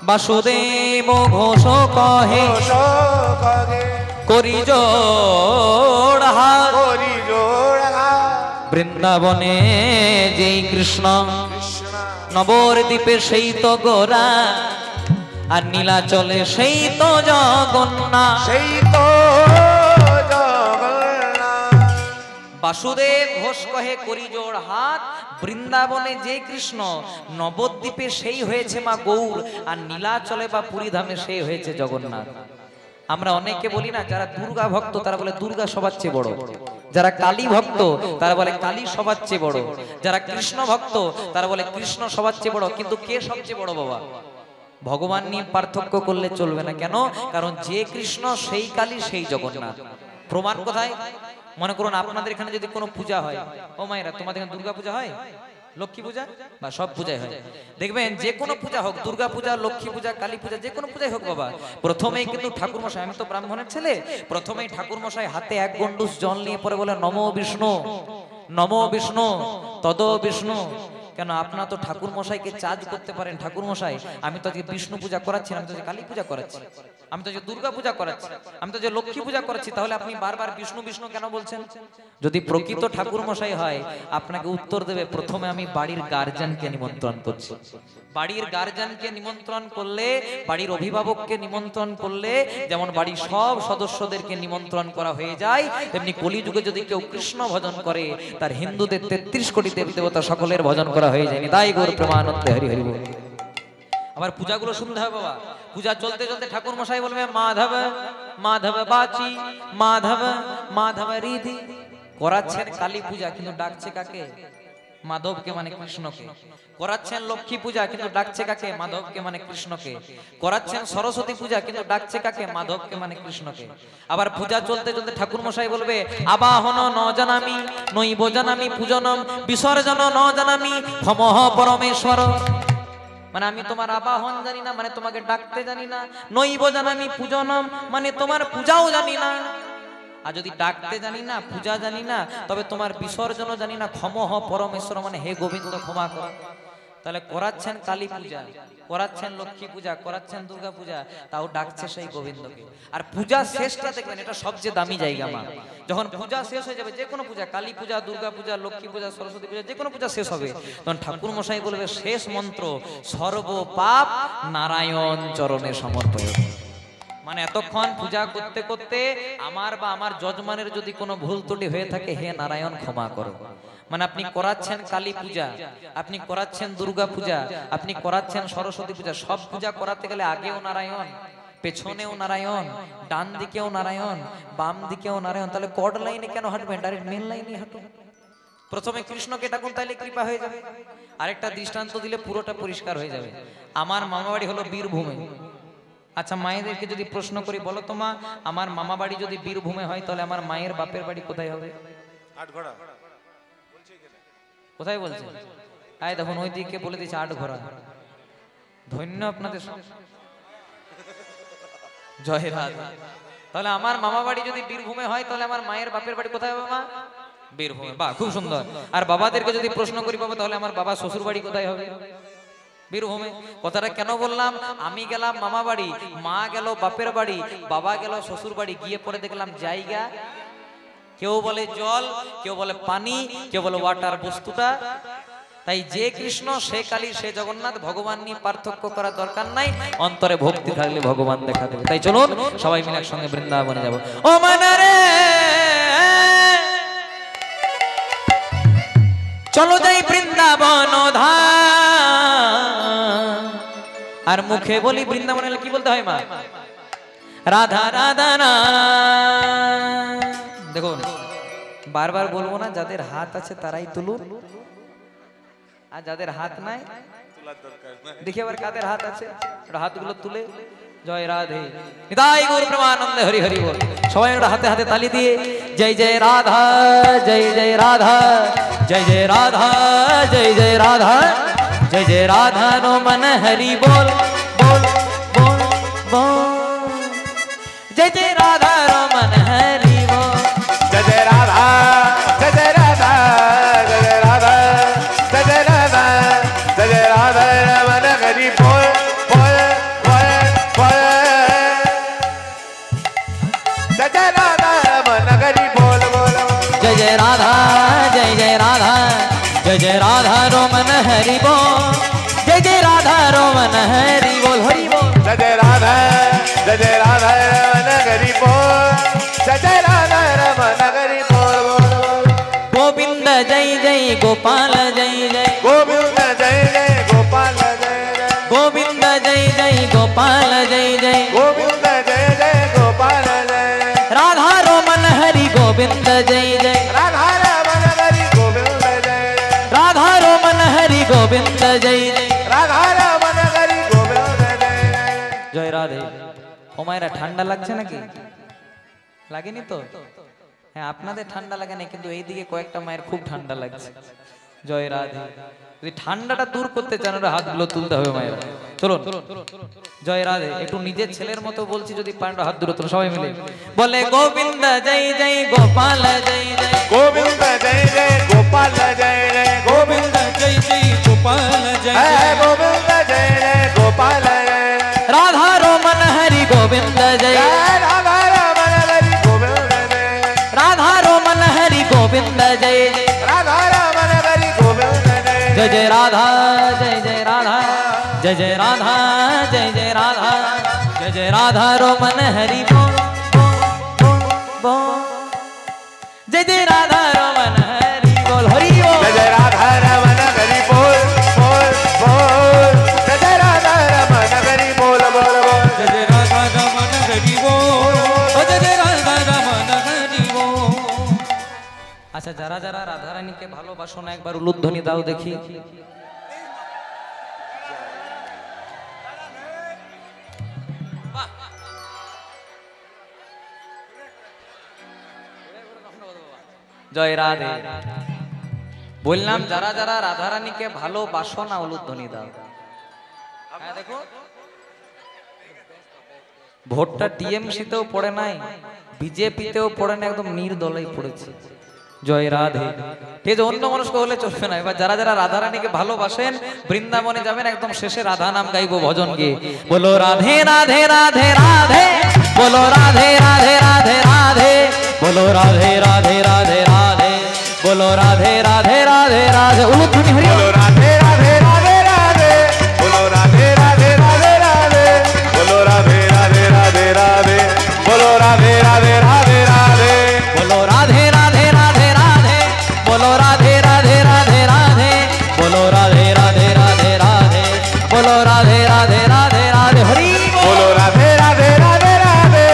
বাসুদেব ঘোষ কহে করি জোড় হাত, বৃন্দাবনে যেই কৃষ্ণ নবদ্বীপে সেই তো গোরা, আর নীলাচলে সেই তো জগন্নাথ, সেই তো বাসুদেব ঘোষ কহে করি জোড় হাত, বৃন্দাবনে যে কৃষ্ণ নবদ্বীপে সেই হয়েছে মা গৌর, আর নীলাচলে বা পুরীধামে সেই হয়েছে জগন্নাথ। আমরা অনেকে বলি না, যারা দুর্গা ভক্ত তারা বলে দুর্গা সবার চেয়ে বড়, যারা কালী ভক্ত তারা বলে কালী সবার চেয়ে বড়, যারা কৃষ্ণ ভক্ত তারা বলে কৃষ্ণ সবার চেয়ে বড়। কিন্তু কে সবচেয়ে বড় বাবা? ভগবান নিয়ে পার্থক্য করলে চলবে না। কেন? কারণ যে কৃষ্ণ সেই কালী সেই জগন্নাথ। প্রমাণ কোথায়? মনে করুন আপনাদের এখানে যদি কোনো পূজা হয়, ও মায়েরা তোমাদের এখানে দুর্গা পূজা হয়, লক্ষ্মী পূজা বা সব পূজাই হয়, দেখবেন যে কোনো পূজা হোক, দুর্গা পূজা, লক্ষ্মী পূজা, কালী পূজা, যে কোনো পূজাই হোক বাবা, প্রথমেই কিন্তু ঠাকুর মশাই, আমি তো ব্রাহ্মণের ছেলে, প্রথমেই ঠাকুর মশাই হাতে এক গন্ডুস জল নিয়ে পরে বলে নমো বিষ্ণু, নমো বিষ্ণু, তদ বিষ্ণু। কেন? আপনারা তো ঠাকুর মশাইকে চার্জ করতে পারেন, ঠাকুর মশাই আমি তো আজকে বিষ্ণু পূজা করাচ্ছি, আমি তো কালী পূজা করাচ্ছি, আমি তো যে দুর্গা পূজা করাচ্ছি, আমি তো যে লক্ষ্মী পূজা করাচ্ছি, তাহলে আপনি বারবার বিষ্ণু বিষ্ণু কেন বলছেন? যদি প্রকৃত ঠাকুর মশাই হয় আপনাকে উত্তর দেবে, প্রথমে আমি বাড়ির গার্জিয়ানকে নিমন্ত্রণ করছি। বাড়ির গার্জিয়ানকে নিমন্ত্রণ করলে, বাড়ির অভিভাবককে নিমন্ত্রণ করলে যেমন বাড়ির সব সদস্যদেরকে নিমন্ত্রণ করা হয়ে যায়, তেমনি কলিযুগে যদি কেউ কৃষ্ণ ভজন করে তার হিন্দুদের 33 কোটি দেব দেবতা সকলের ভজন করা হয়ে যায়নি। তাই গৌর প্রেমানন্দে হরি হরি বল। আবার পূজাগুলো শুনতে হবে বাবা। পূজা চলতে চলতে ঠাকুর মশাই বলবে মাধব মাধব বাচি, মাধব মাধব রিধি। করাচ্ছেন কালী পূজা কিন্তু ডাকছে কাকে? মাধবকে মানে কৃষ্ণকে। করাচ্ছেন লক্ষ্মী পূজা কিন্তু ডাকছে কাকে? মাধবকে মানে কৃষ্ণকে। করাচ্ছেন সরস্বতী পূজা কিন্তু ডাকছে কাকে? মাধবকে মানে কৃষ্ণকে। আবার পূজা চলতে চলতে ঠাকুর মশাই বলবে আবাহন ন জানামি, নৈব জানামি পূজনম, বিসর্জন ন জানামি, ভমঃ পরমেশ্বর। মানে আমি তোমার আবাহন জানি না, মানে তোমাকে ডাকতে জানি না, নৈব জানামি পূজনম মানে তোমার পূজাও জানি না, আর যদি ডাকতে জানি না, পূজা জানি না, তবে তোমার বিসর্জনও জানি না, ক্ষমঃ পরমেশ্বর মানে হে গোবিন্দ ক্ষমা কর। তাহলে করাচ্ছেন কালী পূজা, করাচ্ছেন লক্ষ্মী পূজা, করাচ্ছেন দুর্গা পূজা, তাও ডাকছে সেই গোবিন্দকে। আর পূজা শেষটা দেখবেন, এটা সবচেয়ে দামি জায়গা মা। যখন পূজা শেষ হয়ে যাবে, যে কোনো পূজা, কালী পূজা, দুর্গা পূজা, লক্ষ্মী পূজা, সরস্বতী পূজা, যে কোনো পূজা শেষ হবে, তখন ঠাকুর মশাই বলবে শেষ মন্ত্র সর্ব পাপ নারায়ণ চরণে সমর্পয়। মানে এতক্ষণ পূজা করতে করতে আমার বা আমার যজমানের যদি কোনো ভুল ত্রুটি হয়ে থাকে, হে নারায়ণ ক্ষমা করো। মানে আপনি করাচ্ছেন কালী পূজা, আপনি করাচ্ছেন দুর্গা পূজা, আপনি করাচ্ছেন সরস্বতী পূজা, সব পূজা করাতে গেলে আগেও নারায়ণ, পেছনেও নারায়ণ, ডান দিকেও নারায়ণ, বাম দিকেও নারায়ণ। তাহলে কর্ড লাইনে কেন হাঁটবেন? ডাইরেক্ট মেন লাইনে হাঁটুন। প্রথমে কৃষ্ণকে ডাকুন, তাইলে কৃপা হয়ে যাবে। আরেকটা দৃষ্টান্ত দিলে পুরোটা পরিষ্কার হয়ে যাবে। আমার মামা বাড়ি হলো বীরভূমে। আচ্ছা মায়েদেরকে যদি প্রশ্ন করি, বলো তো মা, আমার মামা বাড়ি যদি বীরভূমে হয় তাহলে আমার মায়ের বাপের বাড়ি কোথায় হবে? আটঘোড়া। কোথায় বলছে? আয় দেখুন ওই দিকে বলে দিচ্ছে আটঘোড়া। ধন্য আপনাদের, জয় রাধা। তাহলে আমার মামা বাড়ি যদি বীরভূমে হয় তাহলে আমার মায়ের বাপের বাড়ি কোথায় হবে মা? বীরভূমে। বাহ, খুব সুন্দর। আর বাবাদেরকে যদি প্রশ্ন করি বাবা, তাহলে আমার বাবা শ্বশুর বাড়ি কোথায় হবে? বীরভূমে। কথাটা কেন বললাম? আমি গেলাম মামা বাড়ি, মা গেল বাপের বাড়ি, বাবা গেল শ্বশুর বাড়ি, গিয়ে পরে দেখলাম জায়গা, কেউ বলে জল, কেউ বলে পানি, কেউ বলে ওয়াটার, বস্তুটা। তাই যে কৃষ্ণ সে কালী সে জগন্নাথ, ভগবান নিয়ে পার্থক্য করার দরকার নাই, অন্তরে ভক্তি থাকলে ভগবান দেখা দেবে। তাই চলুন সবাই মিলে একসঙ্গে বৃন্দাবনে যাব। ও মানারে চলো যাই বৃন্দাবন ধাম। আর মুখে বলি বৃন্দাবন এলে কি বলতে হয় মা? রাধা রাধা না। দেখুন বারবার বলবো না, যাদের হাত আছে তারাই তুলুন, আর যাদের হাত নাই দেখি আবার কাদের হাত আছে হাতগুলো তুলে জয় রাধে নিতাই গৌর প্রেমানন্দে হরি হরি বল। সবাই ওটা হাতে হাতে তালি দিয়ে জয় জয় রাধা, জয় জয় রাধা, জয় জয় রাধা, জয় জয় রাধা, জয় জয় রাধা নো মন হরি বল বল বল বল, জয় জয় রাধা নো মন হরি বল, জয় জয় রাধা, জয় জয় রাধা, জয় জয় রাধা, জয় জয় রাধা, জয় জয় রাধা মন হরি বল বল बोल जय जय राधा रमन हरि बोल बोल बोल गोविंद जय जय गोपाल जय जय गोविंद जय जय गोपाल जय जय गोविंद जय जय गोपाल जय जय गोविंद जय जय गोपाल जय जय राधा रमन हरि गोविंद जय जय राधा रमन हरि गोविंद जय जय राधा रमन हरि गोविंद जय जय राधा रमन हरि गोविंद जय जय জয় রাধে। ও মায়েরা ঠান্ডা লাগছে নাকি? লাগেনি তো? হ্যাঁ আপনাদের ঠান্ডা লাগে না, কিন্তু এইদিকে কয়েকটা মায়ের খুব ঠান্ডা লাগছে। জয় রাধে। যদি ঠান্ডাটা দূর করতে চান ওরা হাতগুলো তুলতে হবে মায়েরা। চলুন জয় রাধে। একটু নিজের ছেলের মতো বলছি, যদি পান্ডা হাত দূর তোলো সবাই মিলে বলে গোবিন্দ জয় জয় গোপাল জয় জয় गोविंद जय जय गोपाल जय जय गोविंद জয় জয় গোপাল জয় है गोविंद जय जय गोपाल जय राधा रमन हरि गोविंद जय जय राधा रमन हरि गोविंद जय राधा रमन हरि गोविंद जय जय राधा रमन हरि गोविंद जय जय जय राधा जय जय राधा जय जय राधा जय जय राधा जय जय राधा रमन हरि बोल बोल जय जय राधा रमन हरि बोल हरि बोल जय जय राधा रमन हरि बोल बोल बोल जय जय राधा रमन हरि बोल बोल बोल जय जय राधा रमन हरि बोल जय जय राधा रमन हरि बोल। আচ্ছা যারা যারা রাধা রানীকে ভালোবাসো না একবার উলুধ্বনি দাও দেখি। জয় রাধে। বললাম যারা যারা রাধা রানীকে ভালোবাসো না উলুধ্বনি দাও। হ্যাঁ দেখো ভোটটা টিএমসিতেও পড়ে নাই, বিজেপিতেও পড়ে না, একদম নির্দলেই পড়েছে। জয় রাধে। ঠিক আছে, অন্য মানুষ হলে চলবে না। এবার যারা যারা রাধা রানীকে ভালোবাসেন বৃন্দাবনে যাবেন, একদম শেষে রাধা নাম গাইবো ভজন গিয়ে। বলো রাধে রাধে রাধে রাধে বলো রাধে রাধে রাধে রাধে বলো রাধে রাধে রাধে রাধে বলো রাধে রাধে রাধে রাধে উলুধ্বনি হরি बोलो राधे राधे राधे राधे बोलो राधे राधे राधे राधे बोलो राधे राधे राधे राधे बोलो राधे राधे राधे राधे बोलो राधे राधे राधे राधे बोलो राधे राधे राधे राधे बोलो राधे राधे राधे राधे बोलो राधे राधे राधे राधे हरि बोलो राधे राधे राधे राधे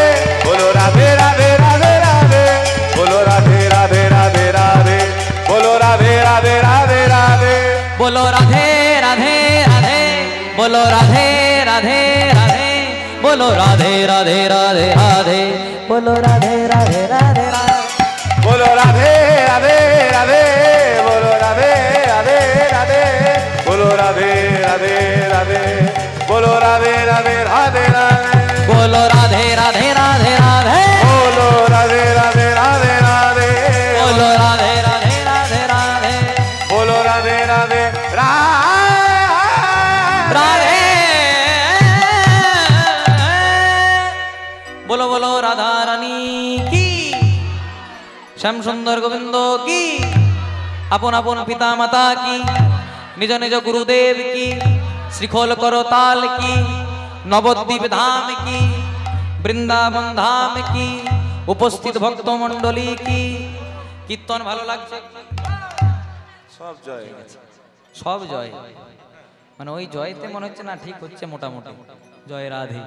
बोलो राधे राधे राधे राधे बोलो राधे राधे राधे राधे बोलो राधे राधे राधे राधे बोलो राधे राधे राधे बोलो राधे राधे राधे बोलो राधे राधे राधे राधे बोलो राधे राधे राधे राधे बोलो राधे राधे राधे बोलो राधे राधे राधे बोलो राधे राधे राधे बोलो राधे राधे राधे राधे बोलो राधे राधे राधे राधे बोलो राधे राधे राधे राधे बोलो राधे राधे राधे राधे बोलो राधे राधे राधे बोलो बोलो राधा रानी की श्याम सुंदर गोविंद की अपन अपन पिता माता की निज निज गुरुदेव की श्रीखोल करो ताल की नवद्वीप धाम की বৃন্দাবন ধাম কি উপস্থিত ভক্ত মণ্ডলী কি কীর্তন ভালো লাগছে सब जय সব জয় মানে ওই জয়তে মনে হচ্ছে না ঠিক হচ্ছে মোটামুটি জয় রাধে।